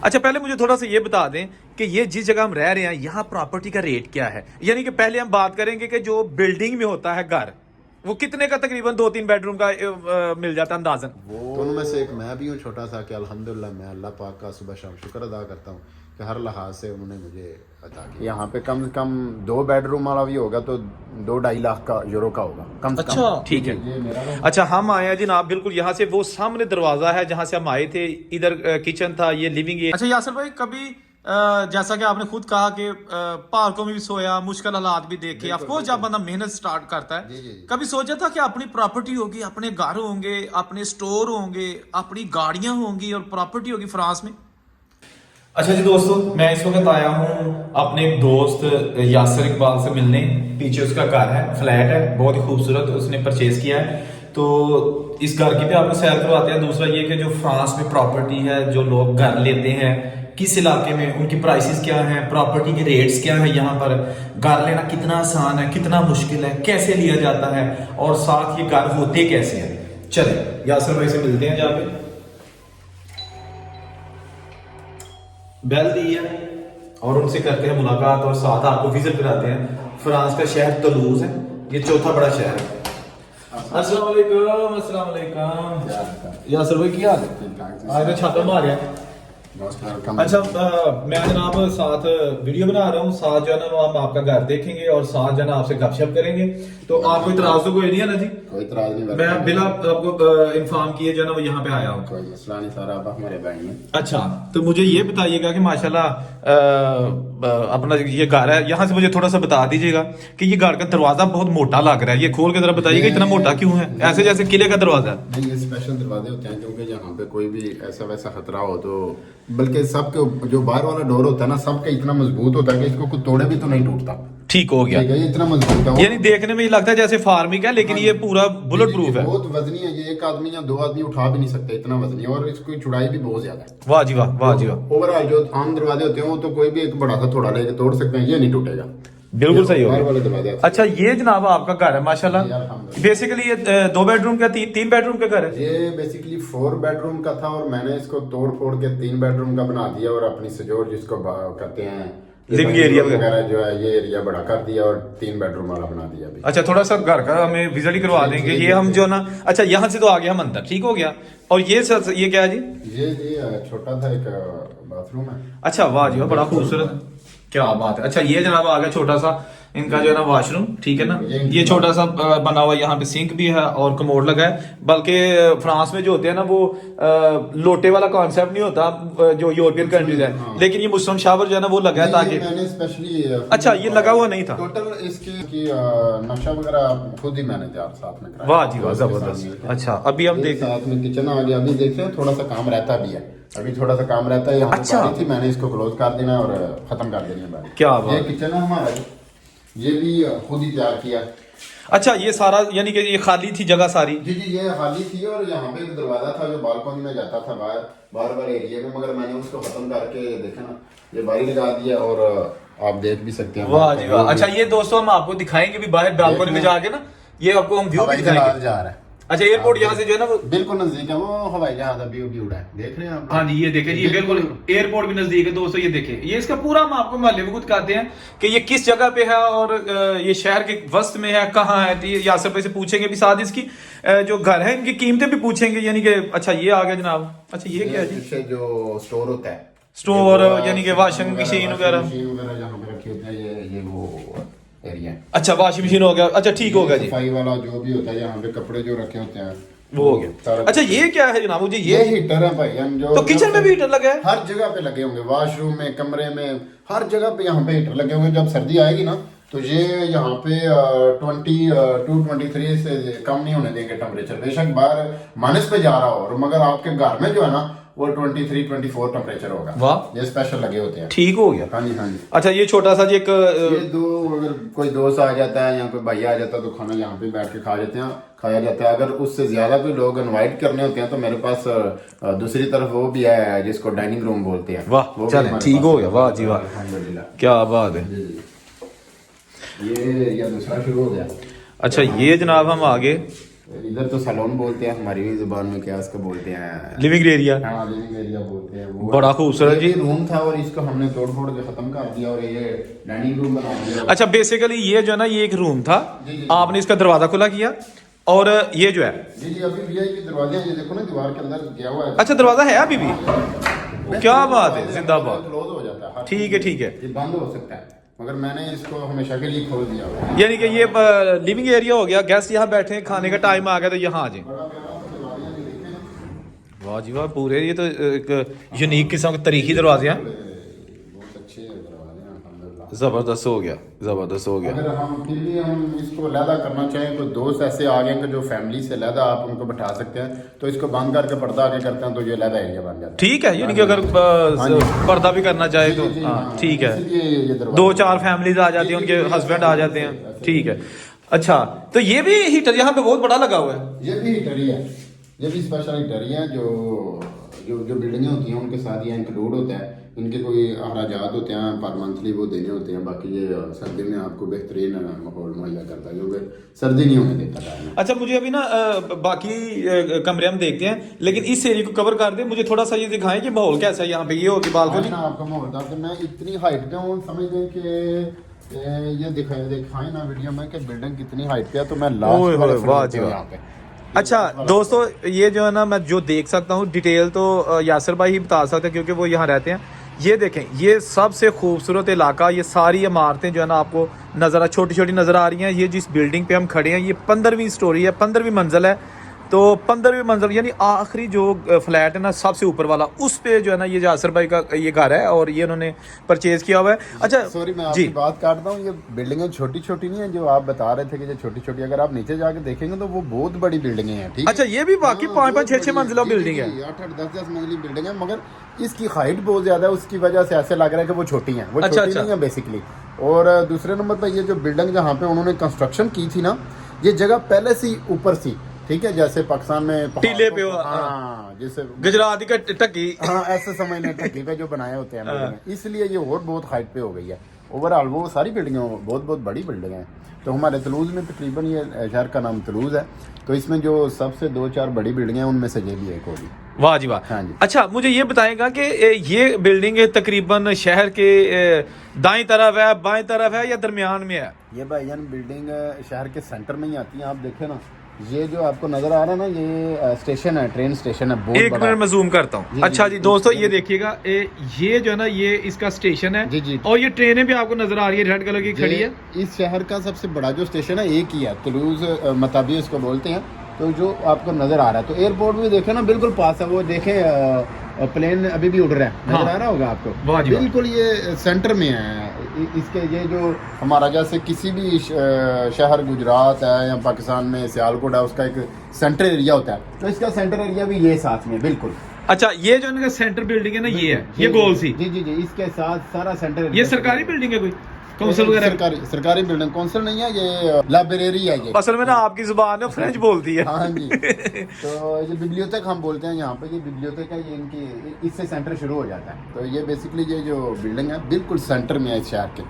अच्छा पहले मुझे थोड़ा सा ये बता दें कि ये जिस जगह हम रह रहे हैं यहाँ प्रॉपर्टी का रेट क्या है, यानी कि पहले हम बात करेंगे कि जो बिल्डिंग में होता है घर वो कितने का तकरीबन 2-3 बेडरूम का मिल जाता है अंदाजन। वो दोनों में से एक मैं भी हूँ छोटा सा कि अल्हम्दुलिल्लाह मैं अल्लाह पाक का सुबह शाम शुक्र अदा करता हूँ कि हर लिहाज से उन्होंने मुझे अता किया। यहाँ पे कम से कम 2 बेडरूम वाला भी होगा तो 2-2.5 लाख का यूरो का होगा कम से कम। अच्छा ठीक है। अच्छा हम आए हैं जनाब बिल्कुल यहाँ से, वो सामने दरवाजा है जहाँ से हम आए थे, इधर किचन था, ये लिविंग एरिया। अच्छा यासर भाई कभी जैसा कि आपने खुद कहा कि पार्कों में भी सोया, मुश्किल हालात भी देखे, ऑफकोर्स जब बंदा मेहनत स्टार्ट करता है, कभी सोचा था कि अपनी प्रॉपर्टी होगी, अपने घर होंगे, अपने स्टोर होंगे, अपनी गाड़ियां होंगी और प्रॉपर्टी होगी फ्रांस में। अच्छा जी दोस्तों, मैं इस वक्त आया हूँ अपने एक दोस्त यासर इकबाल से मिलने। पीछे उसका घर है, फ्लैट है, बहुत ही खूबसूरत, उसने परचेज किया है। तो इस घर की भी आपको सैर करवाते हैं। दूसरा ये कि जो फ्रांस में प्रॉपर्टी है, जो लोग घर लेते हैं किस इलाके में, उनकी प्राइसेस क्या हैं, प्रॉपर्टी के रेट्स क्या है, यहाँ पर घर लेना कितना आसान है, कितना मुश्किल है, कैसे लिया जाता है और साथ ये घर होते कैसे हैं। चले यासर भाई से मिलते हैं जहाँ पे बेल दी है और उनसे करते हैं मुलाकात और साथ आपको विजिट कराते हैं। फ्रांस का शहर तुलूज है, ये चौथा बड़ा शहर है। अस्सलाम वालेकुम। अस्सलाम वालेकुम यासर भाई, क्या हाल है? आज तो छापा मार अच्छा मैं जनाब साथ वीडियो बना रहा हूँ, साथ जो है ना हम आपका घर देखेंगे और साथ जो है ना आपसे गपशप करेंगे। तो आपको इतराज तो कोई नहीं है ना जी? कोई इतराज नहीं। मैं बिना आपको इन्फॉर्म किए जो है ना वो यहाँ पे आया हूँ। कोई मसला नहीं, सारा आप हमारे भाई हैं। अच्छा तो मुझे ये बताइएगा कि माशाल्लाह अपना ये घर है, यहाँ से मुझे थोड़ा सा बता दीजिएगा कि ये घर का दरवाजा बहुत मोटा लग रहा है, ये खोल के जरा बताइएगा इतना मोटा क्यों है, ऐसे जैसे किले का दरवाजा। नहीं, ये स्पेशल दरवाजे होते हैं क्योंकि यहाँ पे कोई भी ऐसा वैसा खतरा हो तो, बल्कि सबके जो बाहर वाला डोर होता है ना सबका इतना मजबूत होता है कि इसको कुछ तोड़े भी तो नहीं टूटता। ठीक हो गया, ये इतना मजबूत है, यानी देखने में ये लगता है जैसे फार्मिंग है लेकिन ये पूरा बुलेट प्रूफ है। बहुत वजनी है ये, एक आदमी या 2 आदमी उठा भी नहीं सकते, इतना वजनी है और इसकी चौड़ाई भी बहुत ज्यादा है। वाह जी वाह, वाह जी वाह। ओवरऑल जो आम दरवाजे होते हैं वो तो कोई भी एक बड़ा सा थोड़ा लेके तोड़ सकते हैं, ये नहीं टूटेगा। बिल्कुल सही होगा। अच्छा ये जनाब आपका घर है माशाल्लाह, बेसिकली ये 2 बेडरूम का 3 बेडरूम का घर है। ये बेसिकली 4 बेडरूम का था और मैंने इसको तोड़ फोड़ के 3 बेडरूम का बना दिया और अपनी सजोर जिसको कहते हैं लिविंग एरिया वगैरह जो है ये एरिया बड़ा कर दिया और 3 बेडरूम वाला बना दिया अभी। अच्छा थोड़ा सा घर का हमें विजिट ही करवा देंगे। ये हम जो ना, अच्छा यहाँ से तो आ गया हम अंदर, ठीक हो गया। और ये सर ये क्या है जी? ये छोटा था एक बाथरूम है। अच्छा वाह जी वाह, बड़ा खूबसूरत, क्या बात है। अच्छा ये जनाब आ गया छोटा सा इनका जो है ना वॉशरूम, ठीक है ना। ये छोटा सा बना हुआ, यहाँ पे सिंक भी है और कमोड लगा है। बल्कि फ्रांस में जो होते हैं ना वो लोटे वाला कॉन्सेप्ट नहीं होता जो यूरोपियन कंट्रीज है, लेकिन ये मुस्लिम शावर जो है ना वो लगा है ताकि मैंने स्पेशली अच्छा ये लगा हुआ नहीं था। टोटल इसकी नक्शा वगैरह खुद ही मैंने साथ में कराया। वाह जी वाह, जबरदस्त। अच्छा अभी हम देख साथ में किचन आ गया, अभी देखते हैं थोड़ा सा काम रहता भी है, अभी थोड़ा सा काम रहता है। यहाँ अच्छा थी, मैंने इसको क्लोज कर देना और खत्म कर देनी है। क्या बात। ये किचन है हमारा, ये भी खुद ही तैयार किया। अच्छा ये सारा यानी कि ये खाली थी जगह सारी? जी जी ये खाली थी और यहाँ पे एक दरवाजा था जो बालकनी में जाता था बाहर एरिया में, मगर मैंने उसको खत्म करके देखा ना ये बारी लगा दिया और आप देख भी सकते हैं। वाह जी वाह। अच्छा ये दोस्तों हम आपको दिखाएंगे भी बाहर बालकनी में जाके ना, ये आपको हम व्यू भी दिखाएंगे। जा रहा है। अच्छा एयरपोर्ट यहाँ से जो है ना वो बिल्कुल नजदीक है, वो हवाई जहाज अभी उड़ा है, देख रहे हैं आप? हाँ जी ये देखे जी, बिल्कुल एयरपोर्ट भी नजदीक है दोस्तों। ये देखे, ये इसका पूरा हम आपको मोहल्ले में खुद कहते हैं कि ये किस जगह पे है और ये शहर के वस्त में है, कहाँ है। तो ये यासर भाई से पूछेंगे भी, साथ इसकी जो घर है इनकी कीमतें भी पूछेंगे, यानी कि अच्छा ये आ गया जनाब। अच्छा ये क्या है जी? जो स्टोर होता है, स्टोर यानी कि वॉशिंग मशीन वगैरह जहाँ पे रखे होते हैं, ये वो एरिया। अच्छा वॉशिंग मशीन हो गया, अच्छा ठीक हो गया जी। सफाई वाला जो भी होता है, यहाँ पे कपड़े जो रखे होते हैं वो हो गया। अच्छा ये क्या है जनाब? मुझे ये हीटर है भाई, हम जो तो किचन में भी हीटर लगे हैं? हर जगह पे लगे होंगे, वॉशरूम में, कमरे में, हर जगह पे यहाँ पे हीटर लगे होंगे। जब सर्दी आएगी ना तो ये यहाँ पे 22-23 से कम नहीं होने देंगे टेम्परेचर। बेशक बाहर माइनस पे जा रहा हो और मगर आपके घर में जो है ना वो 23-24 टेम्परेचर होगा। वाह ये स्पेशल लगे होते हैं। ठीक हो गया। हाँ जी हाँ जी। अच्छा ये छोटा सा जी एक ये दो, अगर कोई दोस्त आ जाता है या कोई भाई आ जाता है तो खाना यहाँ पे बैठ के खाया जाता है। अगर उससे ज्यादा कोई लोग इनवाइट करने होते हैं तो मेरे पास दूसरी तरफ वो भी है जिसको डाइनिंग रूम बोलते हैं। वाह चले ठीक हो गया, वाह जी वाह, क्या बात है। ये दूसरा शुरू हो गया। अच्छा ये जनाब हम आगे इधर तो सैलून बोलते हैं, हमारी भी जुबान में क्या इसको बोलते हैं, लिविंग एरिया। हाँ लिविंग एरिया बोलते हैं। वो बड़ा खूबसूरत ये जी। भी रूम था और इसको हमने तोड़ फोड़ के खत्म कर दिया और ये डाइनिंग रूम बना दिया। अच्छा बेसिकली ये जो है ना ये एक रूम था, जी, जी। आपने इसका दरवाजा खुला किया और ये जो है, जी जी अभी वीआईपी दरवाजे हैं, ये देखो ना दीवार के अंदर गया हुआ है। अच्छा दरवाजा है अभी भी, क्या बात है, जिंदाबाद। क्लोज हो जाता है, ठीक है ठीक है। ये बंद हो सकता है मगर मैंने इसको हमेशा के लिए खोल दिया हुआ है। यानी कि ये लिविंग एरिया हो गया, गेस्ट यहाँ बैठे हैं, खाने का टाइम आ गया तो यहाँ आ जाए। बड़ा प्यारा सा दरवाजा है, ये देखें ना। वाह जी वाह, पूरे ये तो एक यूनिक किस्म के तरीकी दरवाजे हैं, बहुत अच्छे दरवाजे हैं अल्हम्दुलिल्लाह। जबरदस्त हो गया, जबरदस्त हो गया। अगर हम फिर भी हम इसको लहदा करना चाहें तो दोस्त ऐसे आ गए कि जो फैमिली से लहदा आप उनको बैठा सकते हैं, तो इसको बंद करके पर्दा आगे करते हैं तो ये लहदा एरिया बन जाता है। ठीक है, यानी कि अगर पर्दा भी करना चाहे तो जी, हाँ हाँ, ठीक है। इसलिए ये दरवाजा- 2-4 फैमिलीज आ जाती हैं, उनके हस्बैंड आ जाते हैं, ठीक है। अच्छा तो ये भी हीटर यहाँ पे बहुत बड़ा लगा हुआ है। ये भी हीटर ही है, ये भी स्पेशल हीटर ही है। जो बिल्डिंगें होती हैं उनके साथ ये इंक्लूड होता है, इनके कोई अखराजात होते हैं पर मंथली वो देने होते हैं। बाकी ये सर्दी में आपको बेहतरीन माहौल मुहैया करता है क्योंकि सर्दी नहीं होने देता टाइम। अच्छा मुझे अभी ना बाकी कमरे हम देखते हैं, लेकिन इस एरिया को कवर कर दे, मुझे थोड़ा सा ये दिखाएं कि माहौल कैसा है यहाँ पे। ये होगी बालकनी। ना आपका माहौल था कि मैं इतनी हाइट पे हूँ, समझ लें कि ये दिखाएं ना वीडियो में कि बिल्डिंग कितनी हाइट पे है, तो मैं ओए लास्ट वाले होए, वाह फ्लोर जी पे हूँ वाह। यहाँ पे। अच्छा दोस्तों ये जो है ना मैं जो देख सकता हूँ डिटेल तो यासर भाई ही बता सकते हैं क्योंकि वो यहाँ रहते हैं। ये देखें, ये सबसे खूबसूरत इलाका, ये सारी इमारतें जो है ना आपको नज़र छोटी छोटी नज़र आ रही हैं। ये जिस बिल्डिंग पे हम खड़े हैं ये 15वीं स्टोरी है, 15वीं मंजिल है। तो 15वीं मंजिल यानी आखिरी जो फ्लैट है ना सबसे ऊपर वाला, उस पे जो है ना ये यासर भाई का ये घर है और ये उन्होंने परचेज किया हुआ है। अच्छा सॉरी मैं जी आपकी बात काटता हूँ, ये बिल्डिंगें छोटी छोटी नहीं है जो आप बता रहे थे कि ये छोटी छोटी, अगर आप नीचे जाके देखेंगे तो वो बहुत बड़ी बिल्डिंगें हैं। ठीक है, अच्छा ये भी बाकी हाँ, 5-5 बहुत 6-6 बड़ी मंजिला जी, बिल्डिंग जी, है। जी, 8-8 10-10 मंजिली बिल्डिंग है, मगर इसकी हाइट बहुत ज्यादा है, उसकी वजह से ऐसे लग रहा है कि वो छोटी है। वो अच्छा, छोटी अच्छा। नहीं है बेसिकली। और दूसरे नंबर पर ये जो बिल्डिंग जहाँ पे उन्होंने कंस्ट्रक्शन की थी ना, ये जगह पहले से ही ऊपर सी, ठीक है, जैसे पाकिस्तान में पहाड़ टीले पे को- हो, हाँ जैसे गुजराती का टक्की। हाँ ऐसे समय में टक्की पे जो बनाए होते हैं बिल्डिंगें, इसलिए ये और बहुत हाइट पे हो गई है। ओवरऑल वो सारी बिल्डिंगें बहुत बहुत बड़ी बिल्डिंगें हैं। तो हमारे तलूज़ में तकरीबन ये शहर का नाम तलूज़ है, तो इसमें जो सबसे 2-4 बड़ी बिल्डिंगें हैं उनमें से ये भी एक होगी। वाह जी वाह। हाँ जी। अच्छा मुझे ये बताएगा कि ये बिल्डिंग तकरीबन शहर के दाईं तरफ है, बाएं तरफ है या दरमियान में है? ये भाईजान बिल्डिंग शहर के सेंटर में ही आती है। आप देखें ना, ये जो आपको नजर आ रहा है ना, ये स्टेशन है, ट्रेन स्टेशन है, बहुत एक बड़ा। मिनट में जूम करता जी, हूँ। जी, अच्छा जी, जी दोस्तों जी। ये देखिएगा, ये जो है ना ये इसका स्टेशन है जी, जी। और ये ट्रेनें भी आपको नजर आ रही है, रेड कलर की खड़ी है। इस शहर का सबसे बड़ा जो स्टेशन है एक ही है, तलूज़ मताबी इसको बोलते हैं। तो जो आपको नजर आ रहा है, तो एयरपोर्ट भी देखे ना बिल्कुल पास है, वो देखें प्लेन अभी भी उड़ रहा है, नजर हाँ। आ रहा होगा आपको। वाह जी वाह। बिल्कुल ये सेंटर में है। इसके ये जो हमारा जैसे किसी भी शहर गुजरात है या पाकिस्तान में सियालकोट है, उसका एक सेंटर एरिया होता है, तो इसका सेंटर एरिया भी ये साथ में बिल्कुल। अच्छा ये जो इनका सेंटर बिल्डिंग है ना ये है, जी, ये गोल सी, जी जी जी, इसके साथ सारा सेंटर ये सरकारी बिल्डिंग है कोई काउंसिल वगैरह? सरकारी बिल्डिंग, काउंसिल नहीं है, ये लाइब्रेरी है ये। असल में ना आपकी जुबान है फ्रेंच बोलती है। हाँ जी। तो ये बिब्लियोथेक हम बोलते हैं यहाँ पे, ये बिब्लियोथेक है, ये इनकी इससे सेंटर शुरू हो जाता है। तो ये बेसिकली ये जो बिल्डिंग है बिल्कुल सेंटर में है इस शहर के,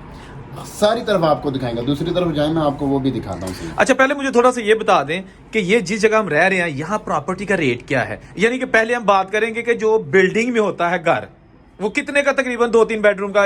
सारी तरफ आपको दिखाएंगे। दूसरी तरफ जाए मैं आपको वो भी दिखाता हूँ। अच्छा पहले मुझे थोड़ा सा ये बता दें कि ये जिस जगह हम रह रहे हैं यहाँ प्रॉपर्टी का रेट क्या है, यानी कि पहले हम बात करेंगे कि जो बिल्डिंग में होता है घर, वो कितने का तकरीबन 2-3 बेडरूम का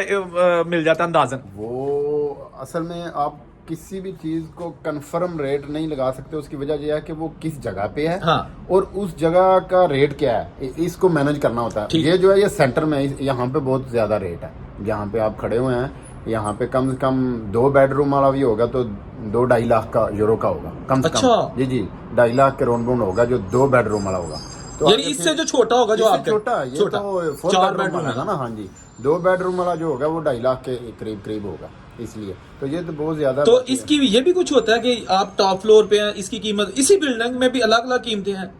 मिल जाता है अंदाजन? वो असल में आप किसी भी चीज को कंफर्म रेट नहीं लगा सकते, उसकी वजह यह है कि वो किस जगह पे है। हाँ। और उस जगह का रेट क्या है, इसको मैनेज करना होता है। ठीक। ये जो है ये सेंटर में, यहाँ पे बहुत ज्यादा रेट है। जहाँ पे आप खड़े हुए हैं यहाँ पे कम से कम 2 बेडरूम वाला भी होगा तो 2-2.5 लाख का यूरो का होगा कम से अच्छा। कम। जी जी 2.5 लाख के राउंड होगा जो 2 बेडरूम वाला होगा। तो यानी इससे जो छोटा होगा जो आपके छोटा, ये छोटा, तो 4 4 बेडरूम बेडरूम वाला ना। हाँ जी, 2 बेडरूम वाला जो होगा वो 2.5 लाख के करीब करीब होगा, इसलिए तो ये तो बहुत ज्यादा। तो इसकी ये भी कुछ होता है कि आप टॉप फ्लोर पे हैं, इसकी कीमत इसी बिल्डिंग में भी अलग अलग कीमतें हैं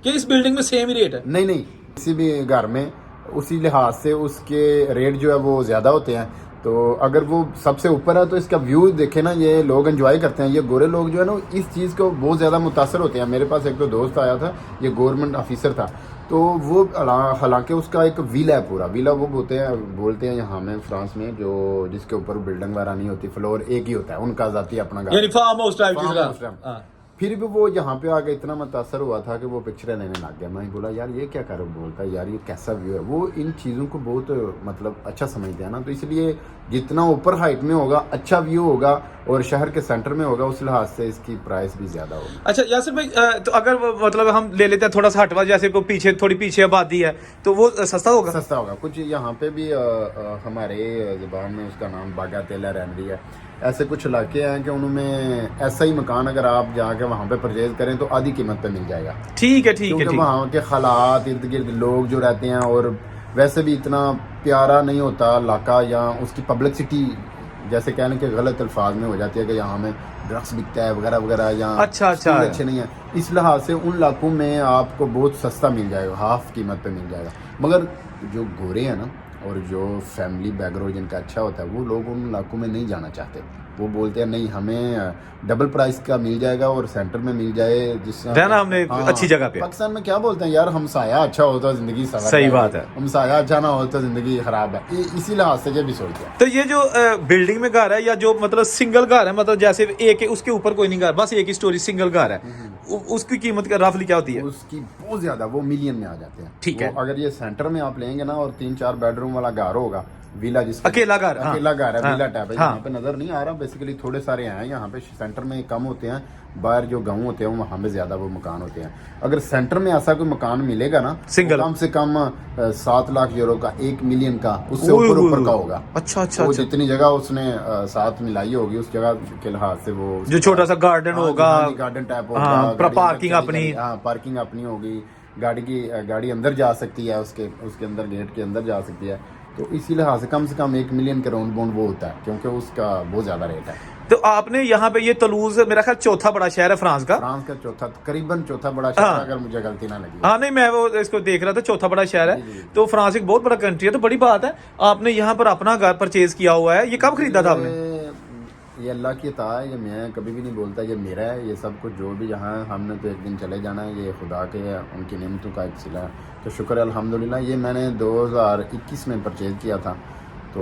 कि इस बिल्डिंग में सेम ही रेट है? नहीं नहीं, किसी भी घर में उसी लिहाज से उसके रेट जो है वो ज्यादा होते हैं। तो अगर वो सबसे ऊपर है तो इसका व्यू देखे ना, ये लोग एंजॉय करते हैं। ये गोरे लोग जो है ना इस चीज़ को बहुत ज़्यादा मुतासर होते हैं। मेरे पास एक तो दोस्त आया था, ये गवर्नमेंट ऑफिसर था, तो वो हालांकि उसका एक विला है, पूरा विला वो बोलते हैं यहाँ में फ्रांस में, जो जिसके ऊपर बिल्डिंग वगैरह नहीं होती, फ्लोर एक ही होता है, उनका जाती अपना घर, यानी फार्म हाउस टाइप की फार्म जगह। House type. हाँ। फिर भी वो यहाँ पे आके इतना मुतासर हुआ था कि वो पिक्चरें लेने लग गया। मैं बोला यार ये क्या कर बोलता है यार, ये कैसा व्यू है। वो इन चीज़ों को बहुत मतलब अच्छा समझते हैं ना, तो इसलिए जितना ऊपर हाइट में होगा अच्छा व्यू होगा और शहर के सेंटर में होगा, उस लिहाज से इसकी प्राइस भी ज़्यादा होगी। अच्छा यासिर भाई, तो अगर मतलब हम ले लेते हैं थोड़ा सा हटवा, जैसे को पीछे थोड़ी पीछे आबादी है, तो वो सस्ता होगा? सस्ता होगा। कुछ यहाँ पे भी हमारे ज़बान में उसका नाम बागा तेला रैनरी है, ऐसे कुछ इलाके हैं कि उनमें ऐसा ही मकान अगर आप जाके वहाँ पे परचेज करें तो आधी कीमत पे मिल जाएगा। ठीक है, ठीक है, क्योंकि वहाँ के हालात, इर्द गिर्द लोग जो रहते हैं, और वैसे भी इतना प्यारा नहीं होता इलाका, या उसकी पब्लिसिटी जैसे कहने के गलत अल्फाज में हो जाती है कि यहाँ में ड्रग्स बिकता है वगैरह वगैरह, या अच्छा अच्छे नहीं है। इस लिहाज से उन इलाकों में आपको बहुत सस्ता मिल जाएगा, हाफ कीमत पे मिल जाएगा। मगर जो गोरे हैं ना, और जो फैमिली बैकग्राउंड जिनका अच्छा होता है, वो लोग उन इलाकों में नहीं जाना चाहते। वो बोलते हैं नहीं, हमें डबल प्राइस का मिल जाएगा और सेंटर में मिल जाए, जिससे रहना हमने अच्छी जगह पे। पाकिस्तान में क्या बोलते हैं यार, हमसाया अच्छा हो तो जिंदगी सही बात है, हमसाया अच्छा ना हो तो जिंदगी खराब है। इसी लिहाज से ये भी सोचते हैं। तो ये जो बिल्डिंग में घर है, या जो मतलब सिंगल घर है, मतलब जैसे एक उसके ऊपर कोई नहीं घर, बस एक ही स्टोरी सिंगल घर है, उसकी कीमत का रफली क्या होती है? उसकी बहुत ज्यादा, वो मिलियन में आ जाते हैं। ठीक है। अगर ये सेंटर में आप लेंगे ना, और 3-4 बेडरूम वाला घर होगा, विला, जिसका अकेला घर, अकेला घर है, हाँ, विला टाइप है, हाँ, यहाँ पे नजर नहीं आ रहा। बेसिकली थोड़े सारे हैं यहाँ पे, सेंटर में कम होते हैं, बाहर जो गाँव होते हैं वहाँ पे ज्यादा वो मकान होते हैं। अगर सेंटर में ऐसा कोई मकान मिलेगा ना, सिंगल, कम से कम 7 लाख यूरो का, 1 मिलियन का, उससे ऊपर का होगा। अच्छा अच्छा, जितनी जगह उसने साथ मिलाई होगी, उस जगह के लिहाज से वो जो छोटा सा गार्डन होगा, गार्डन टाइप होगा, पार्किंग अपनी, पार्किंग अपनी होगी, गाड़ी अंदर जा सकती है, उसके अंदर गेट के अंदर जा सकती है। तो इसी लिहाज से कम 1 मिलियन के राउंड बाउंड वो होता है, क्योंकि उसका बहुत ज्यादा रेट है। तो आपने यहाँ पे ये तलूज, मेरा ख्याल चौथा बड़ा शहर है फ्रांस का चौथा, तकरीबन चौथा बड़ा शहर, अगर मुझे गलती ना लगी। हाँ नहीं, मैं वो इसको देख रहा था, चौथा बड़ा शहर है। तो फ्रांस एक बहुत बड़ा कंट्री है, तो बड़ी बात है आपने यहाँ पर अपना घर परचेज किया हुआ है। ये कब खरीदा था आपने? ये अल्लाह की अता है, ये मैं कभी भी नहीं बोलता ये मेरा है। ये सब कुछ जो भी यहाँ है, हमने तो एक दिन चले जाना है, ये खुदा के उनकी नेमतों का एक सिला है, तो शुक्र है अल्हम्दुलिल्लाह। ये मैंने 2021 में परचेज किया था, तो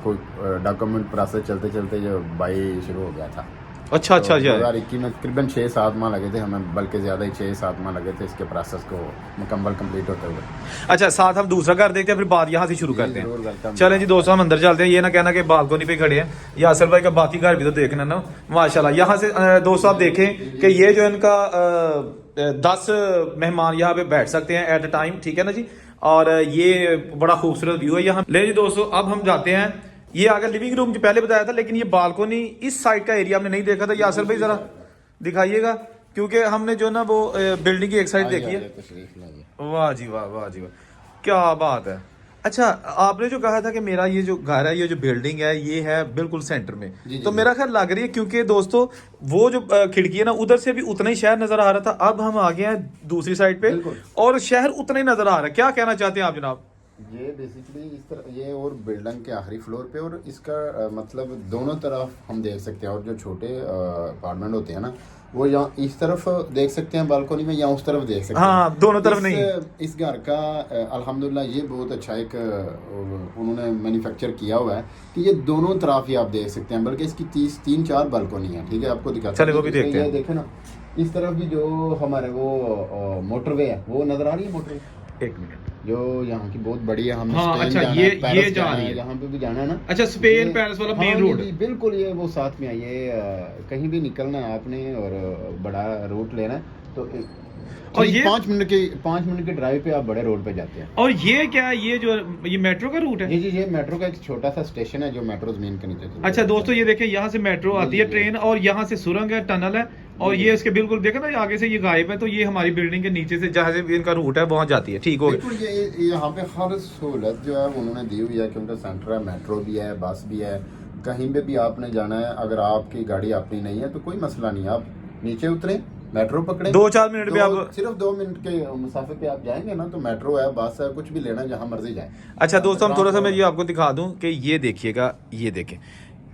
कोई डॉक्यूमेंट प्रोसेस चलते चलते ये बाई शुरू हो गया था। अच्छा अच्छा, 2021 में तकरीबन 6-7 माह लगे थे हमें, बल्कि ज़्यादा ही 6-7 माह लगे थे इसके प्रोसेस को मुकम्मल कंप्लीट होते हुए। अच्छा, साथ हम दूसरा घर देखते हैं, फिर बात यहाँ से शुरू करते हैं। चलें जी दोस्तों, हम अंदर चलते हैं। ये ना कहना कि बालकोनी पे खड़े हैं, यासिर भाई का बाकी घर भी तो देखना ना माशाल्लाह। यहाँ से दोस्तों आप देखें कि ये जो इनका 10 मेहमान यहाँ पे बैठ सकते हैं एट अ टाइम, ठीक है ना जी। और ये बड़ा खूबसूरत व्यू है यहाँ। ले जी दोस्तों, अब हम जाते हैं। ये आगे लिविंग रूम जो पहले बताया था, लेकिन ये बालकोनी इस साइड का एरिया हमने नहीं देखा था। यासिर भाई जरा दिखाइएगा, क्योंकि हमने जो ना वो बिल्डिंग की एक साइड देखी है। वाह जी वाह, वाह जी वाह, क्या बात है। अच्छा, आपने जो कहा था कि मेरा ये जो घर है, ये जो बिल्डिंग है, ये है बिल्कुल सेंटर में, तो मेरा ख्याल लग रही है, क्योंकि दोस्तों वो जो खिड़की है ना, उधर से भी उतना ही शहर नजर आ रहा था। अब हम आ गए हैं दूसरी साइड पे और शहर उतना ही नजर आ रहा है। क्या कहना चाहते हैं आप जनाब? ये बेसिकली इस तरह, ये और बिल्डिंग के आखिरी फ्लोर पे, और इसका मतलब दोनों तरफ हम देख सकते हैं। और जो छोटे अपार्टमेंट होते हैं ना, वो यहाँ इस तरफ देख सकते हैं बालकनी में, या उस तरफ देख सकते हैं। हाँ, दोनों तरफ नहीं। इस घर का अल्हम्दुलिल्लाह ये बहुत अच्छा एक उन्होंने मैन्युफैक्चर किया हुआ है कि ये दोनों तरफ ही आप देख सकते हैं, बल्कि इसकी 3-4 बालकनी है। ठीक है, आपको दिखाते हैं, वो भी देखते हैं। देखे ना, इस तरफ भी जो हमारे वो मोटरवे है, वो नजर आ रही है मोटरवे। एक मिनट, जो यहाँ की बहुत बड़ी है। हमने हाँ, स्पेन अच्छा, जाना ये है, पेरिस जा जाना रही है, है, यहाँ पे भी जाना है ना। अच्छा, स्पेन पेरिस वाला मेन रोड, बिल्कुल ये वो साथ में है। ये कहीं भी निकलना है आपने और बड़ा रूट लेना है, तो और ये 5 मिनट के ड्राइव पे आप बड़े रोड पे जाते हैं। और ये क्या है, ये जो ये मेट्रो का रूट है? जी, ये मेट्रो का एक छोटा सा स्टेशन है, जो मेट्रो जमीन के नीचे। अच्छा दोस्तों, ये देखें, यहाँ से मेट्रो आती है ट्रेन, और यहाँ से सुरंग है, टनल है, और ये इसके बिल्कुल देखें ना, आगे से ये गायब है, तो ये हमारी बिल्डिंग के नीचे से जहाँ से इनका रूट है वहाँ जाती है। ठीक हो गया। ये यहाँ पे हर सहूलत जो है उन्होंने दी हुई है, क्योंकि सेंटर है, मेट्रो भी है, बस भी है। कहीं पे भी आपने जाना है, अगर आपकी गाड़ी अपनी नहीं है तो कोई मसला नहीं, आप नीचे उतरे, मेट्रो पकड़े, 2-4 मिनट में आप सिर्फ 2 मिनट के मुसाफे पे आप जाएंगे ना, तो मेट्रो है, बस है, कुछ भी लेना जहाँ मर्जी जाए। अच्छा दोस्तों, हम थोड़ा सा मैं ये आपको दिखा दूं कि ये देखिएगा, ये देखें,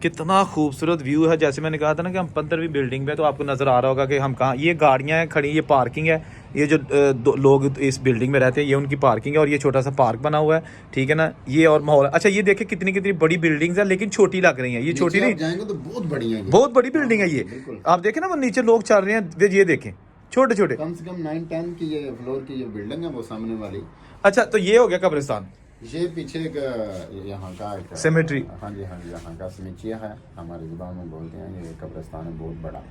कितना खूबसूरत व्यू है। जैसे मैंने कहा था ना कि हम 15वीं बिल्डिंग में, तो आपको नज़र आ रहा होगा कि हम कहाँ, ये गाड़ियाँ हैं खड़ी, ये पार्किंग है, ये जो लोग इस बिल्डिंग में रहते हैं ये उनकी पार्किंग है, और ये छोटा सा पार्क बना हुआ है, ठीक है ना। ये और माहौल, अच्छा ये देखे कितनी कितनी बड़ी बिल्डिंग्स है, लेकिन छोटी लग रही है, ये छोटी नहीं, जाएंगे तो बहुत बड़ी है, बहुत बड़ी बिल्डिंग है ये। आप देखें ना वो नीचे लोग चल रहे हैं, ये देखें छोटे छोटे, कम से कम 9-10 की ये फ्लोर की जो बिल्डिंग है वो सामने वाली। अच्छा तो ये हो गया कब्रिस्तान, ये पीछे एक यहाँ का सेमेट्री। हाँ जी यहाँ का समीचिया है, हमारी जुबान में बोलते हैं, ये कब्रिस्तान है बहुत बड़ा।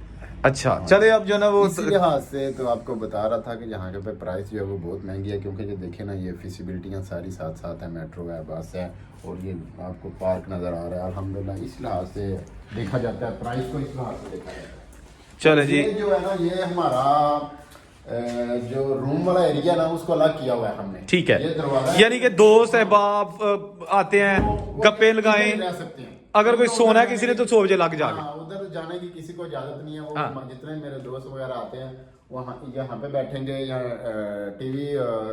अच्छा चले अब जो ना वो इसी लिहाज से तो आपको बता रहा था कि यहाँ के पे प्राइस जो है वो बहुत महंगी है, क्योंकि जो देखे ना ये फैसिलिटियाँ सारी साथ साथ है, मेट्रो है, बस है, और ये आपको पार्क नज़र आ रहा है। अल्हम्दुलिल्लाह इस लिहाज से देखा जाता है, प्राइस को इस लिहाज से देखा जाता है। चले जी, ये जो है ना ये हमारा जो रूम वाला एरिया ना उसको अलग किया हुआ है हमने, ठीक ये है, दरवाजा यानी कि दोस्त अहबाब आते हैं, गप्पे लगाएं, रह सकते हैं। अगर कोई सोना है किसी ने तो 100 बजे लग जाके। हाँ, उधर जाने की किसी को इजाजत नहीं है, वो हाँ। जितने मेरे दोस्त वगैरह आते हैं वहाँ यहाँ पे बैठेंगे या टीवी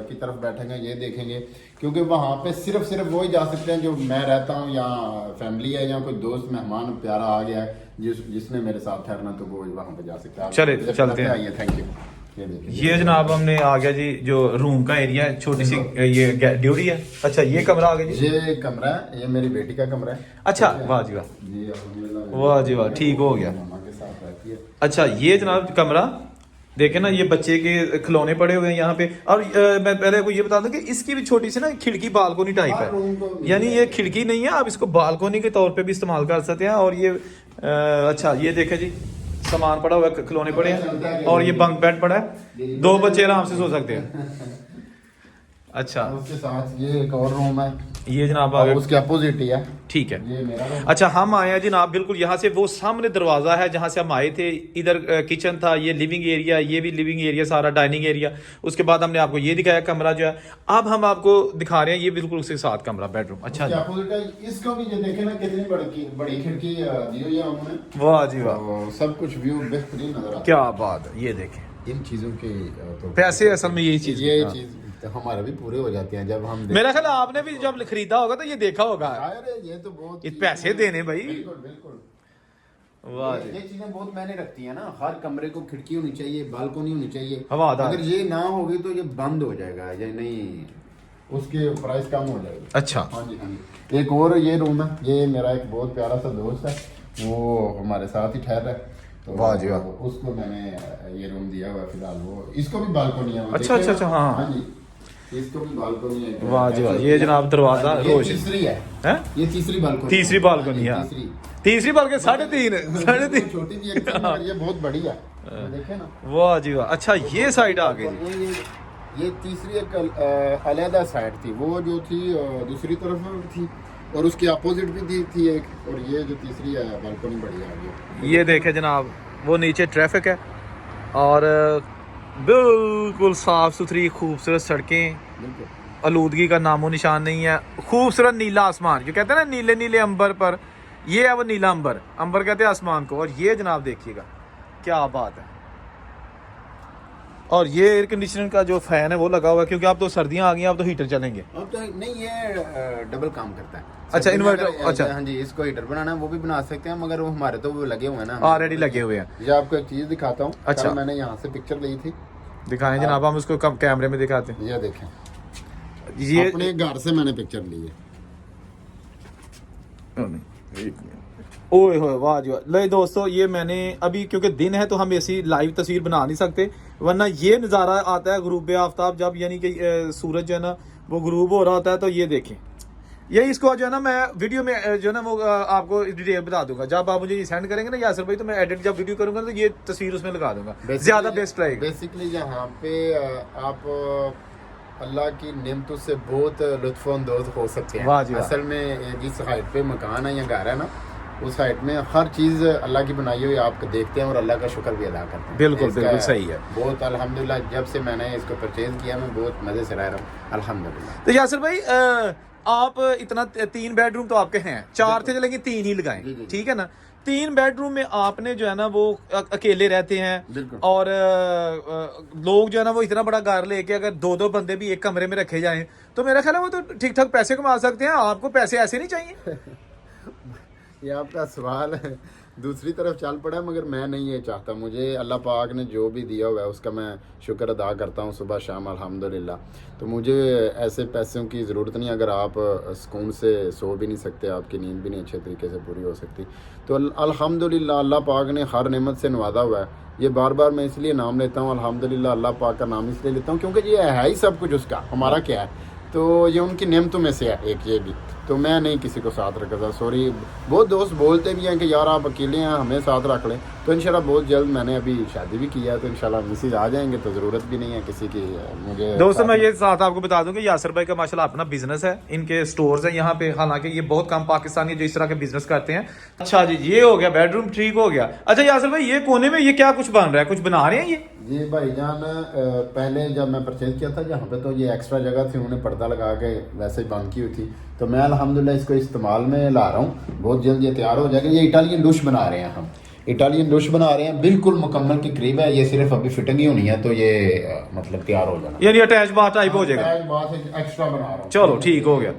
की तरफ बैठेंगे, ये देखेंगे, क्योंकि वहाँ पे सिर्फ वही जा सकते हैं जो मैं रहता हूँ, या फैमिली है, या कोई दोस्त मेहमान प्यारा आ गया है जिसने मेरे साथ ठहरना, तो वो वहाँ पे जा सकता है। चले चलते हैं, थैंक यू। ये जनाब हमने आ गया जी, जो रूम का एरिया है, छोटी सी ये ड्यूरी है। अच्छा ये कमरा आ गया जी, ये कमरा है, ये मेरी बेटी का कमरा है। अच्छा वाह जी वाह, जी वाह जी वाह, ठीक हो गया। मामा के साथ रहती है। अच्छा ये जनाब कमरा देखे ना, ये बच्चे के खिलौने पड़े हुए हैं यहाँ पे। और मैं पहले आपको ये बता दूं कि इसकी भी छोटी सी ना खिड़की बालकोनी टाइप है, यानी ये खिड़की नहीं है, आप इसको बालकोनी के तौर पे भी इस्तेमाल कर सकते हैं। और ये अच्छा ये देखे जी, सामान पड़ा हुआ है, खिलौने पड़े हैं, और ये बंक बेड पड़ा है, 2 बच्चे आराम से सो सकते हैं। अच्छा उसके साथ ये एक और रूम है, ये जनाब आ गया, उसके अपोजिट ही है, ठीक है। ये मेरा रूम। अच्छा हम आए हैं जनाब बिल्कुल यहाँ से, वो सामने दरवाजा है जहाँ से हम आए थे, इधर किचन था, ये लिविंग एरिया, ये भी लिविंग एरिया सारा, डाइनिंग एरिया। उसके बाद हमने आपको ये दिखाया कमरा जो है, अब हम आपको दिखा रहे हैं ये बिल्कुल उसके साथ कमरा, बेडरूम। अच्छा उसके अपोजिट है, इसको भी ये देखे ना कितनी बड़ी खिड़की दी हुई है उन्होंने, वाह जी वाह, और सब कुछ व्यू बेहतरीन नजर आता है। क्या बात है, ये देखें इन चीजों के तो पैसे असल में यही चीज, ये चीज तो हमारे भी पूरे हो जाते हैं जब हम मेरा ख्याल आपने भी जब खरीदा होगा तो ये देखा होगा, अरे ये तो बहुत ये पैसे देने भाई, बिल्कुल बिल्कुल। वाह ये चीजें बहुत मैंने रखती है ना, हर कमरे को खिड़की होनी चाहिए, बालकोनी होनी चाहिए, हवादार। अगर ये ना होगी तो ये बंद हो जाएगा, या नहीं उसके प्राइस कम हो जाएगा। अच्छा हाँ जी हाँ जी। एक और ये रूम है, ये मेरा एक बहुत प्यारा सा दोस्त है, वो हमारे साथ ही ठहर रहा है, तो वाह जी वाह, उसको मैंने ये रूम दिया हुआ है फिलहाल। वो इसको भी बालकोनी है, अच्छा अच्छा अच्छा, हाँ हाँ जी, इसको भी बालकोनी है। वाह जी वाह, ये जनाब दरवाजा रोज तीसरी है, ये तीसरी बालकोनी, तीसरी बालकोनी है, तीसरी बालकोनी 3.5 छोटी भी एक है, ये बहुत बड़ी है, देखे ना। वाह जी वाह, अच्छा ये साइड आ गई, ये तीसरी एक अलहदा साइड थी, वो जो थी दूसरी तरफ थी, और उसके अपोजिट भी थी एक, और ये जो तीसरी है बालकोनी बड़ी है। ये देखे जनाब, वो नीचे ट्रैफिक है, और बिल्कुल साफ सुथरी खूबसूरत सड़कें, आलूदगी का नामो निशान नहीं है, खूबसूरत नीला आसमान, जो कहते हैं ना नीले नीले अंबर पर, ये है वो नीला अंबर, अंबर कहते हैं आसमान को। और ये जनाब देखिएगा क्या बात है, और ये एयर कंडीशनर का जो फैन है वो लगा हुआ है, क्योंकि अब तो सर्दियां आ गई हैं, अब तो हीटर चलेंगे। अब तो नहीं, ये डबल काम करता है। अच्छा इन्वर्टर, अच्छा हाँ जी, इसको हीटर बनाना है वो भी बना सकते हैं, मगर वो हमारे तो वो लगे हुए हैं ना, ऑलरेडी लगे हुए हैं। ये आपको एक चीज दिखाता हूँ, अच्छा मैंने यहाँ से पिक्चर ली थी, दिखाएं जनाब, हम उसको कम कैमरे में दिखाते हैं। ये देखें, ये अपने घर से मैंने पिक्चर ली है। ओए होए वाह जी वाह। ले दोस्तों, ये मैंने अभी, क्योंकि दिन है तो हम ऐसी लाइव तस्वीर बना नहीं सकते, वरना ये नज़ारा आता है गुरूब आफ्ताब जब, यानी कि सूरज जो है ना वो गुरूब हो रहा होता है, तो ये देखें, ये इसको जो है ना मैं वीडियो में जो है ना वो आपको डिटेल बता दूंगा, जब आप मुझे ये सेंड करेंगे ना यासर भाई, तो मैं एडिट जब वीडियो करूंगा तो ये तस्वीर उसमें लगा दूंगा, ज्यादा बेस्ट रहेगा। बेसिकली यहाँ पे आप अल्लाह की नेमतों से बहुत लुत्फानंदोज हो सकते हैं। वाह जी वाह। असल में जिस हाइट पे मकान है या घर है ना, उस हाइट में हर चीज़ अल्लाह की बनाई हुई आप देखते हैं और अल्लाह का शुक्र भी अदा करते हैं। बिल्कुल बिल्कुल सही है, बहुत अल्हम्दुलिल्लाह, जब से मैंने इसको परचेज किया मैं बहुत मज़े से रह रहा हूँ अल्हम्दुलिल्लाह। तो यासर भाई आप इतना 3 बेडरूम तो आपके हैं, 4 थे लेकिन 3 ही लगाए, ठीक है ना। 3 बेडरूम में आपने जो है ना वो अकेले रहते हैं, और लोग जो है ना वो इतना बड़ा घर लेके अगर 2-2 बंदे भी एक कमरे में रखे जाएं तो मेरा ख्याल है वो तो ठीक ठाक पैसे कमा सकते हैं, आपको पैसे ऐसे नहीं चाहिए। ये आपका सवाल है दूसरी तरफ चल पड़ा, मगर मैं नहीं ये चाहता। मुझे अल्लाह पाक ने जो भी दिया हुआ है उसका मैं शुक्र अदा करता हूँ सुबह शाम अल्हम्दुलिल्लाह। तो मुझे ऐसे पैसों की ज़रूरत नहीं। अगर आप सुकून से सो भी नहीं सकते, आपकी नींद भी नहीं अच्छे तरीके से पूरी हो सकती, तो अल्हम्दुलिल्लाह अल्लाह पाक ने हर नेमत से नवाजा हुआ है। ये बार बार मैं इसलिए नाम लेता हूँ अल्हम्दुलिल्लाह, अल्लाह पाक का नाम इसलिए लेता हूँ क्योंकि ये है ही सब कुछ उसका, हमारा क्या है। तो ये उनकी नेमतों में से है एक ये भी। तो मैं नहीं किसी को साथ रखा था, सॉरी। बहुत दोस्त बोलते भी हैं कि यार आप अकेले हैं, हमें साथ रख लें। तो इंशाल्लाह बहुत जल्द, मैंने अभी शादी भी की है, तो इंशाल्लाह मिसेज आ जाएंगे, तो ज़रूरत भी नहीं है किसी की मुझे। दोस्तों मैं ये साथ आपको बता दूं कि यासर भाई का माशाल्लाह अपना बिजनेस है, इनके स्टोर्स हैं यहाँ पे। हालांकि ये बहुत कम पाकिस्तानी जो इस तरह के बिजनेस करते हैं। अच्छा जी, ये हो गया बेडरूम, ठीक हो गया। अच्छा यासर भाई, ये कोने में ये क्या कुछ बन रहा है, कुछ बना रहे हैं ये? जी भाईजान, पहले जब मैं परचेज किया था यहाँ पे, तो ये एक्स्ट्रा जगह थी, उन्होंने पर्दा लगा के वैसे ही बंद की हुई थी। तो मैं अल्हम्दुलिल्लाह इसको इस्तेमाल में ला रहा हूँ, बहुत जल्द ये तैयार हो जाएगा। ये इटालियन डुश बना रहे हैं हम, इटालियन डुश बना रहे हैं, बिल्कुल मुकम्मल के करीब है। ये सिर्फ अभी फिटिंग ही होनी है, तो ये मतलब तैयार हो जाना, यानी अटैच बाथ टाइप हो जाएगा। एक्स्ट्रा बना रहा हूँ। चलो ठीक हो गया।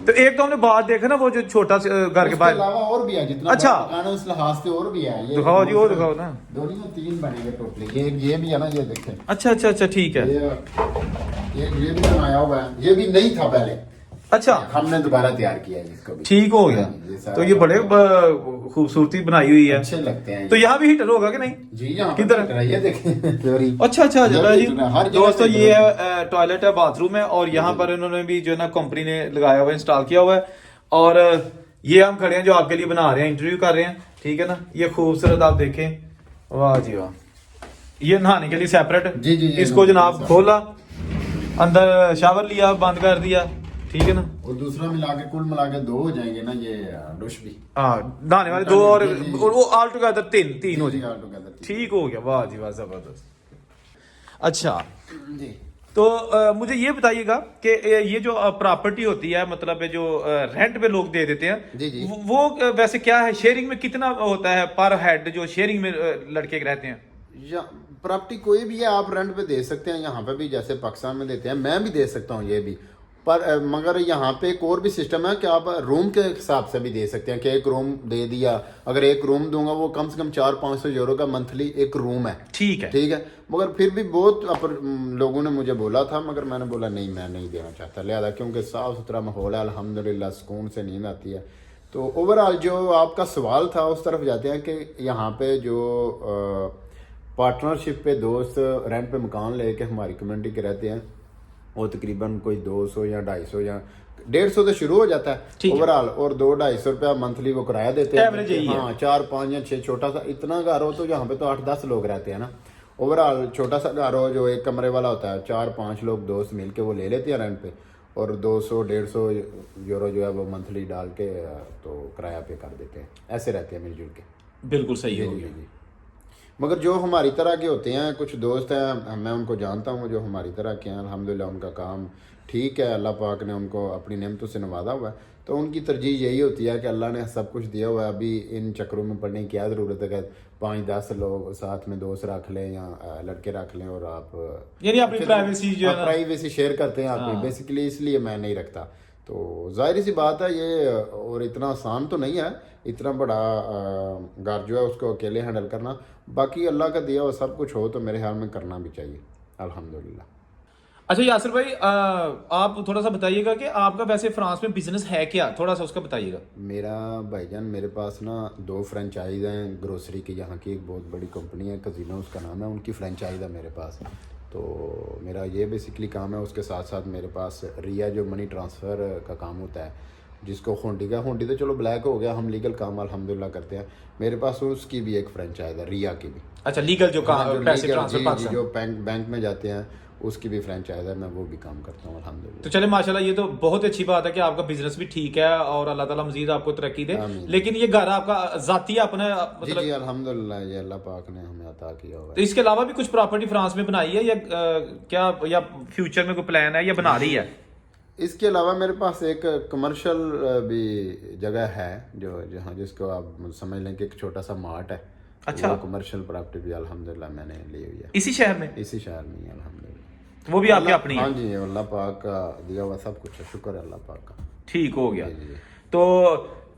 तो एक तो हमने बात देखा ना, वो जो छोटा घर के बाहर, अलावा और भी है, जितना अच्छा दुकान है उस लिहाज से और भी है। ये दिखाओ जी, वो दिखाओ ना। दोनों में 3 बनेंगे टोटली। ये भी है ना, ये देखें। अच्छा अच्छा अच्छा, ठीक है। ये भी बनाया हुआ है, ये भी नहीं था पहले। अच्छा, हमने दोबारा तैयार किया है इसको भी। ठीक हो गया। तो ये बड़े खूबसूरती बनाई हुई है, अच्छे लगते हैं। तो यहाँ भी हीटर होगा कि नहीं? जी, यहाँ किधर? ये देखें। अच्छा अच्छा चला जी। हर जगह दोस्तों से ये है टॉयलेट है, बाथरूम है, और यहाँ पर इन्होंने भी जो है ना कंपनी ने लगाया हुआ है, इंस्टॉल किया हुआ है। और ये हम खड़े हैं जो आपके लिए बना रहे हैं, इंटरव्यू कर रहे हैं, ठीक है ना। ये खूबसूरत आप देखें, वाह जी वाह। ये नहाने के लिए सेपरेट, जी जी, इसको जनाब खोला, अंदर शावर लिया, बंद कर दिया, ठीक है ना। और दूसरा मिला के कुल मिला के 2 हो जाएंगे ना ये डुश भी। हाँ, नहाने वाले 2 और वो ऑल टुगेदर 3 हो जाएंगे। जाएंगे। ठीक हो गया, वाह जी वाह, जबरदस्त। अच्छा जी, तो मुझे ये बताइएगा कि ये जो प्रॉपर्टी होती है, मतलब जो रेंट पे लोग दे देते हैं, जी जी। वो वैसे क्या है, शेयरिंग में कितना होता है पर हेड जो शेयरिंग में लड़के रहते हैं? या प्रॉपर्टी कोई भी है, आप रेंट पे दे सकते हैं। यहाँ पे भी जैसे पाकिस्तान में देते हैं, मैं भी दे सकता हूँ ये भी। पर मगर यहाँ पे एक और भी सिस्टम है कि आप रूम के हिसाब से भी दे सकते हैं, कि एक रूम दे दिया। अगर एक रूम दूंगा, वो कम से कम 400-500 यूरो का मंथली एक रूम है। ठीक है, ठीक है। मगर फिर भी बहुत लोगों ने मुझे बोला था, मगर मैंने बोला नहीं, मैं नहीं देना चाहता। लिहाजा क्योंकि साफ़ सुथरा माहौल है अल्हम्दुलिल्लाह, सुकून से नींद आती है। तो ओवरऑल जो आपका सवाल था उस तरफ जाते हैं कि यहाँ पे जो पार्टनरशिप पे दोस्त रेंट पे मकान लेके हमारी कम्युनिटी के रहते हैं, वो तकरीबन कोई 200 या 250 या 150 से शुरू हो जाता है ओवरऑल, और 200-250 रुपया मंथली वो किराया देते हैं। हाँ, 4-5 या 6 छोटा सा इतना घर हो, तो यहाँ पे तो 8-10 लोग रहते हैं ना। ओवरऑल छोटा सा घर हो जो एक कमरे वाला होता है, 4-5 लोग दोस्त मिलके वो ले लेते हैं रेंट पे, और 200-150 यूरो जो है वो मंथली डाल के तो किराया पे कर देते हैं। ऐसे रहते हैं मिलजुल के। बिल्कुल सही हो गया। मगर जो हमारी तरह के होते हैं, कुछ दोस्त हैं, मैं उनको जानता हूँ जो हमारी तरह के हैं, अल्हम्दुलिल्लाह उनका काम ठीक है, अल्लाह पाक ने उनको अपनी नेमतों से नवाजा हुआ है। तो उनकी तरजीह यही होती है कि अल्लाह ने सब कुछ दिया हुआ है, अभी इन चक्करों में पड़ने की क्या ज़रूरत है कि 5-10 लोग साथ में दोस्त रख लें या लड़के रख लें, और आप यानी अपनी प्राइवेसी जो है ना, प्राइवेसी शेयर करते हैं आप बेसिकली, इसलिए मैं नहीं रखता। तो जाहिर सी बात है ये, और इतना आसान तो नहीं है इतना बड़ा घर जो है उसको अकेले हैंडल करना। बाकी अल्लाह का दिया हुआ सब कुछ हो तो मेरे ख्याल में करना भी चाहिए अल्हम्दुलिल्लाह। अच्छा यासिर भाई, आप थोड़ा सा बताइएगा कि आपका वैसे फ्रांस में बिजनेस है क्या, थोड़ा सा उसका बताइएगा। मेरा भाईजान, मेरे पास ना 2 फ्रेंचाइज हैं ग्रोसरी की, यहाँ की एक बहुत बड़ी कंपनी है, कजीनो उसका नाम है, उनकी फ्रेंचाइज है मेरे पास। तो मेरा ये बेसिकली काम है। उसके साथ साथ मेरे पास रिया जो मनी ट्रांसफ़र का काम होता है, जिसको होंडी तो चलो ब्लैक हो गया, हम लीगल काम अल्हम्दुलिल्लाह करते हैं। मेरे पास उसकी भी एक फ्रेंचाइज है, रिया की भी। अच्छा, लीगल जो काम, पैसे ट्रांसफर जो बैंक में जाते हैं, उसकी भी फ्रेंचाइज है, मैं वो भी काम करता हूँ अल्हम्दुलिल्लाह। तो चले माशाल्लाह, ये तो बहुत अच्छी बात है कि आपका बिजनेस भी ठीक है, और अल्लाह ताला मजीद आपको तरक्की दे। लेकिन ये घर आपका जाती है अपना, मतलब जी अल्हम्दुलिल्लाह, ये अल्लाह पाक ने हमें अता किया हुआ है। तो इसके अलावा भी कुछ प्रॉपर्टी फ्रांस में बनाई है या क्या, या फ्यूचर में कोई प्लान है या बना रही है? इसके अलावा मेरे पास एक कमर्शियल भी जगह है, जो जहाँ जिसको आप समझ लें कि एक छोटा सा मार्ट है। अच्छा, कमर्शियल प्रॉपर्टी भी अल्हम्दुलिल्लाह मैंने ली हुई है इसी शहर में? इसी शहर में ही अल्हम्दुलिल्लाह। वो भी आपके अपनी है? हाँ जी, अल्लाह पाक का दिया हुआ सब कुछ है, शुक्र है अल्लाह पाक का। ठीक हो गया। जी। तो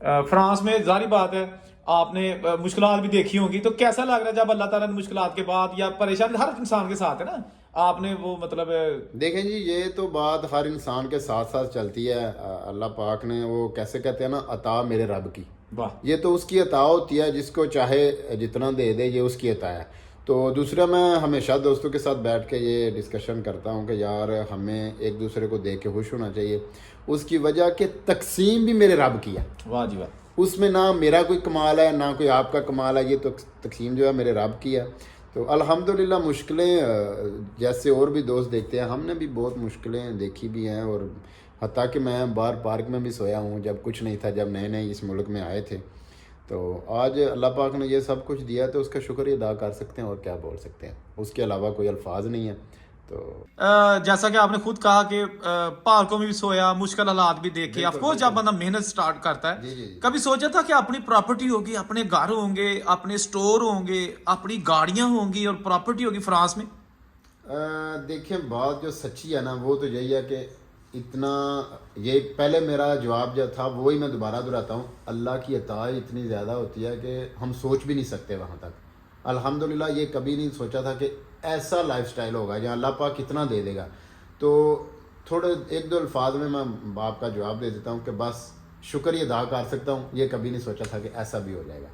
फ्रांस में जारी बात है आपने मुश्किलात भी देखी होंगी, तो कैसा लग रहा है जब अल्लाह ताला ने मुश्किलात के बाद, या परेशानी हर इंसान के साथ है ना, आपने वो मतलब देखें जी, ये तो बात हर इंसान के साथ साथ चलती है। अल्लाह पाक ने वो कैसे कहते हैं ना, अता मेरे रब की, वाह, ये तो उसकी अता होती है, जिसको चाहे जितना दे दे, ये उसकी अता है। तो दूसरा, मैं हमेशा दोस्तों के साथ बैठ के ये डिस्कशन करता हूँ कि यार हमें एक दूसरे को देख के खुश होना चाहिए। उसकी वजह कि तकसीम भी मेरे रब की है। वाह जी वाह। उसमें ना मेरा कोई कमाल है ना कोई आपका कमाल है, ये तो तकसीम जो है मेरे रब की है। तो अल्हम्दुलिल्लाह मुश्किलें जैसे और भी दोस्त देखते हैं, हमने भी बहुत मुश्किलें देखी भी हैं, और हत्ता कि मैं बाहर पार्क में भी सोया हूँ जब कुछ नहीं था, जब नए नए इस मुल्क में आए थे। तो आज अल्लाह पाक ने ये सब कुछ दिया, तो उसका शुक्र अदा कर सकते हैं, और क्या बोल सकते हैं, उसके अलावा कोई अल्फाज नहीं है। तो जैसा कि आपने खुद कहा कि पार्कों में भी सोया, मुश्किल हालात भी देखे। ऑफकोर्स जब बंदा मेहनत स्टार्ट करता है, जी जी। कभी सोचा था कि अपनी प्रॉपर्टी होगी, अपने घर होंगे, अपने स्टोर होंगे, अपनी गाड़ियां होंगी और प्रॉपर्टी होगी फ्रांस में? देखिए, बात जो सच्ची है ना, वो तो यही है कि इतना, ये पहले मेरा जवाब जो था वही मैं दोबारा दोहराता हूँ, अल्लाह की अता इतनी ज़्यादा होती है कि हम सोच भी नहीं सकते वहाँ तक। अल्हम्दुलिल्लाह ये कभी नहीं सोचा था कि ऐसा लाइफस्टाइल होगा जहाँ अल्लाह पाक कितना दे देगा। तो थोड़े एक दो अल्फाज में मैं बाप का जवाब दे देता हूँ कि बस शुक्र ही अदा कर सकता हूँ, ये कभी नहीं सोचा था कि ऐसा भी हो जाएगा।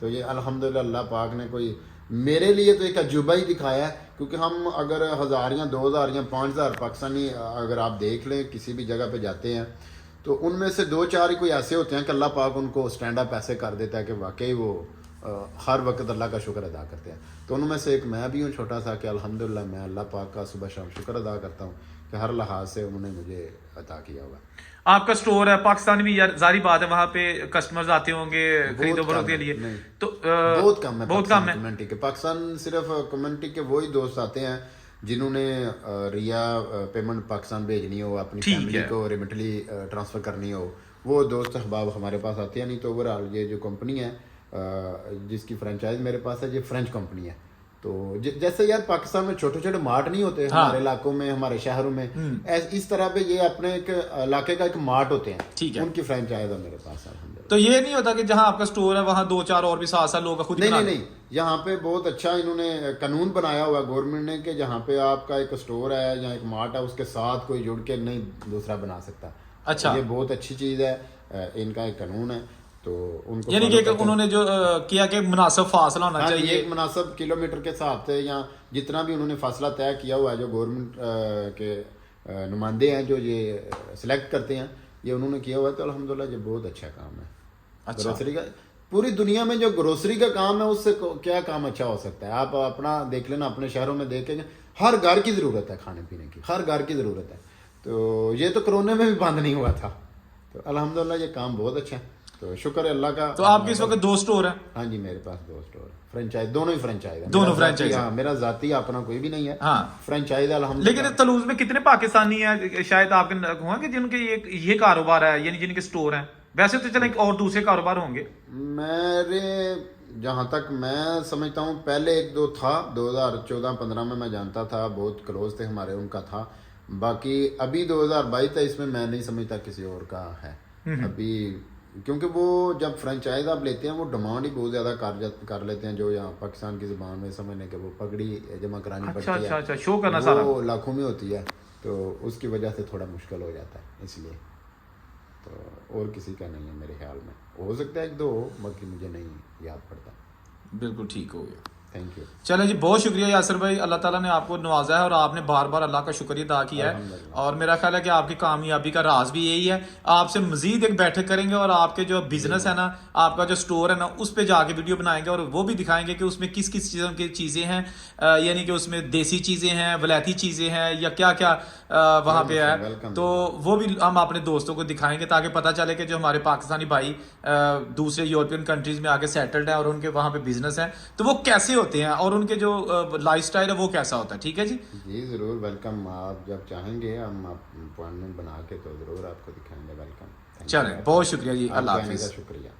तो ये अल्हम्दुलिल्लाह अल्लाह पाक ने कोई मेरे लिए तो एक अजूबा ही दिखाया है, क्योंकि हम अगर 1000 या 2000 या 5000 पाकिस्तानी अगर आप देख लें किसी भी जगह पे जाते हैं, तो उनमें से 2-4 ही कोई ऐसे होते हैं कि अल्लाह पाक उनको स्टैंड अप ऐसे कर देता है कि वाकई वो हर वक्त अल्लाह का शुक्र अदा करते हैं। तो उनमें से एक मैं भी हूँ छोटा सा, कि अल्हम्दुलिल्लाह मैं अल्लाह पाक का सुबह शाम शुक्र अदा करता हूँ कि हर लिहाज से उन्होंने मुझे अता किया हुआ। आपका स्टोर है पाकिस्तान में, यार जारी बात है वहां पे कस्टमर्स आते होंगे खरीदो फरोख्त के लिए, तो बहुत कम है, बहुत कम है कम्युनिटी के। पाकिस्तान सिर्फ कम्युनिटी के वही दोस्त आते हैं जिन्होंने रिया पेमेंट पाकिस्तान भेजनी हो, अपनी फैमिली को रिमिटली ट्रांसफ़र करनी हो, वो दोस्त अहबाब हमारे पास आते हैं। नहीं तो ओवरऑल ये जो कंपनी है जिसकी फ्रेंचाइज मेरे पास है, ये फ्रेंच कंपनी है। तो जैसे यार पाकिस्तान में छोटे छोटे मार्ट नहीं होते, हाँ। हमारे इलाकों में, हमारे शहरों में, इस तरह पे ये अपने एक इलाके का एक मार्ट होते हैं, ठीक है, उनकी फ्रेंचाइज है मेरे पास। तो ये नहीं होता कि जहां आपका स्टोर है वहां 2-4 और भी साथ लोग खुद नहीं, यहाँ पे बहुत अच्छा इन्होंने कानून बनाया हुआ गवर्नमेंट ने कि जहाँ पे आपका एक स्टोर है या एक मार्ट है, उसके साथ कोई जुड़ के नहीं दूसरा बना सकता। अच्छा, ये बहुत अच्छी चीज है, इनका एक कानून है। तो उनको यानी कि उन्होंने जो किया कि मुनासिब फासला होना चाहिए, एक मुनासिब किलोमीटर के हिसाब से, या जितना भी उन्होंने फासला तय किया हुआ है, जो गवर्नमेंट के नुमाइंदे हैं जो ये सिलेक्ट करते हैं, ये उन्होंने किया हुआ है। तो अल्हम्दुलिल्लाह ये बहुत अच्छा काम है। अच्छा, ग्रोसरी का पूरी दुनिया में जो ग्रोसरी का काम है, उससे क्या काम अच्छा हो सकता है? आप अपना देख लेना, अपने शहरों में देखेंगे, हर घर की ज़रूरत है खाने पीने की, हर घर की ज़रूरत है। तो ये तो कोरोना में भी बंद नहीं हुआ था। तो अल्हम्दुलिल्लाह ये काम बहुत अच्छा है, तो शुक्र है अल्लाह का। तो आपके इस वक्त 2 स्टोर है? हाँ जी, मेरे पास 2 स्टोर, फ्रेंचाइज, दोनों ही फ्रेंचाइज है, दोनों फ्रेंचाइज। हाँ, मेरा जाती अपना कोई भी नहीं है, हाँ, फ्रेंचाइज है अल्हम्दुलिल्लाह। लेकिन तलूज में कितने पाकिस्तानी हैं शायद आपके हुआ कि जिनके ये कारोबार है, यानी जिनके स्टोर हैं? वैसे तो चले और दूसरे कारोबार होंगे। मेरे जहाँ तक मैं समझता हूँ, पहले 1-2 था, 2014-15 में मैं जानता था, बहुत क्लोज थे हमारे, उनका था। बाकी अभी 2022 है, इसमें मैं नहीं समझता किसी और का है अभी, क्योंकि वो जब फ्रेंचाइज आप लेते हैं, वो डिमांड ही बहुत ज़्यादा कर लेते हैं, जो यहाँ पाकिस्तान की ज़बान में समझने के, वो पगड़ी जमा करानी पड़ती है। अच्छा, शो करना सारा वो लाखों में होती है, तो उसकी वजह से थोड़ा मुश्किल हो जाता है, इसलिए। तो और किसी का नहीं है मेरे ख्याल में, हो सकता है 1-2 हो, बाकी मुझे नहीं याद पड़ता। बिल्कुल ठीक हो गया, थैंक यू। चले जी, बहुत शुक्रिया यासर भाई, अल्लाह ताला ने आपको नवाजा है और आपने बार बार अल्लाह का शुक्रिया अदा किया है, और मेरा ख्याल है कि आपकी कामयाबी का राज भी यही है। आपसे मजीद एक बैठक करेंगे और आपके जो बिजनेस है ना, आपका जो स्टोर है ना, उस पर जाके वीडियो बनाएंगे और वो भी दिखाएंगे कि उसमें किस किस चीज़ों की चीज़ें हैं, यानी कि उसमें देसी चीज़ें हैं, वलैती चीज़ें हैं, या क्या क्या वहाँ पे है, तो वो भी हम अपने दोस्तों को दिखाएंगे, ताकि पता चले कि जो हमारे पाकिस्तानी भाई दूसरे यूरोपियन कंट्रीज में आके सेटल्ड हैं और उनके वहाँ पे बिजनेस है, तो वो कैसे होते हैं और उनके जो लाइफस्टाइल है वो कैसा होता है। ठीक है जी, जी ज़रूर, वेलकम। आप जब चाहेंगे हम अपॉइंटमेंट बना के तो ज़रूर आपको दिखाएंगे। वेलकम। चलें, बहुत शुक्रिया जी, अल्लाह हाफिज़। शुक्रिया।